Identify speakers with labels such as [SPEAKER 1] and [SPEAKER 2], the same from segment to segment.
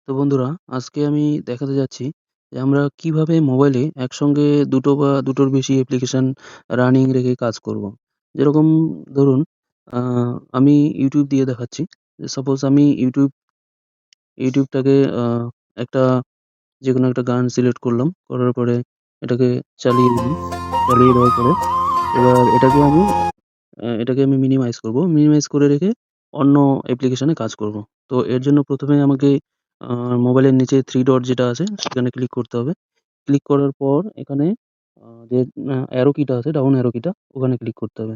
[SPEAKER 1] তো বন্ধুরা, আজকে আমি দেখাতে যাচ্ছি যে আমরা কিভাবে মোবাইলে একসঙ্গে দুটো বা দুটোর বেশি অ্যাপ্লিকেশন রানিং রেখে কাজ করব। যেরকম ধরুন, আমি YouTube দিয়ে দেখাচ্ছি। সাপোজ আমি ইউটিউবটাকে একটা যেকোনো একটা গান সিলেক্ট করলাম। করার পরে এটাকে চালিয়ে দিলাম। চালিয়ে দেওয়ার পরে এবার এটাকে আমি মিনিমাইজ করব। মিনিমাইজ করে রেখে অন্য অ্যাপ্লিকেশনে কাজ করব। তো এর জন্য ১ম এ আমাকে আ মোবাইলের নিচে 3 ডট যেটা আছে সেখানে ক্লিক করতে হবে। ক্লিক করার পর এখানে যে অ্যারো কিটা আছে, ডাউন অ্যারো কিটা, ওখানে ক্লিক করতে হবে।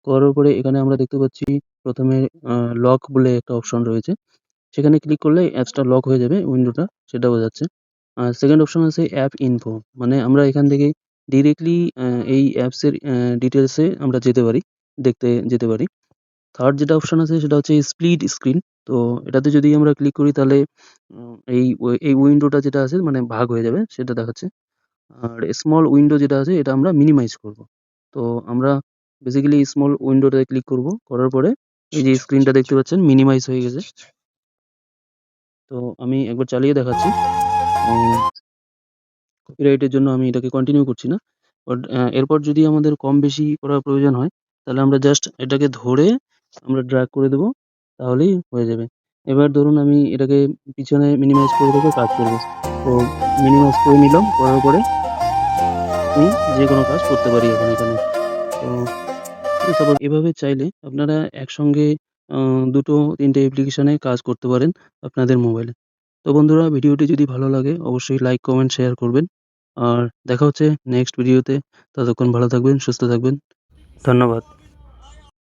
[SPEAKER 1] করার পরে এখানে আমরা দেখতে পাচ্ছি ১ম এ লক বলে একটা অপশন রয়েছে। সেখানে ক্লিক করলে অ্যাপসটা লক হয়ে যাবে, উইন্ডোটা, সেটা বোঝাচ্ছে। আর 2nd অপশন আছে অ্যাপ ইনফো। মানে আমরা এখান থেকে ডিরেক্টলি এই অ্যাপসের ডিটেইলস এ আমরা যেতে পারি, দেখতে যেতে পারি। 3rd যেটা অপশন আছে সেটা হচ্ছে স্প্লিট স্ক্রিন। তো এটাতে যদি আমরা ক্লিক করি তাহলে এই উইন্ডোটা যেটা আছে মানে ভাগ হয়ে যাবে সেটা দেখাচ্ছে। আর স্মল উইন্ডো যেটা আছে এটা আমরা মিনিমাইজ করব। তো আমরা বেসিক্যালি স্মল উইন্ডোটাতে ক্লিক করব। করার পরে এই যে স্ক্রিনটা দেখতে পাচ্ছেন মিনিমাইজ হয়ে গেছে। তো আমি একবার চালিয়ে দেখাচ্ছি। উম কপিরাইটের জন্য আমি এটাকে কন্টিনিউ করছি না। বাট এরপর যদি আমাদের কম বেশি করার প্রয়োজন হয়, তাহলে আমরা জাস্ট এটাকে ধরে আমরা ড্র্যাগ করে দেব, তাহলেই হয়ে যাবে। এবার ধরুন আমি এটাকে পিছনে মিনিমাইজ করে রেখে কাজ করব। তো মিনিমাইজ করে নিলাম, করার পরে আমি যেকোনো কাজ করতে পারি এখন এখানে। তো সাপোজ এভাবে চাইলে আপনারা একসঙ্গে আ ২ টো ৩ টে অ্যাপ্লিকেশনে কাজ করতে পারেন আপনাদের মোবাইলে। তো বন্ধুরা, ভিডিওটি যদি ভালো লাগে অবশ্যই লাইক, কমেন্ট, শেয়ার করবেন। আর দেখা হচ্ছে নেক্সট ভিডিওতে। ততক্ষণ ভালো থাকবেন, সুস্থ থাকবেন। ধন্যবাদ।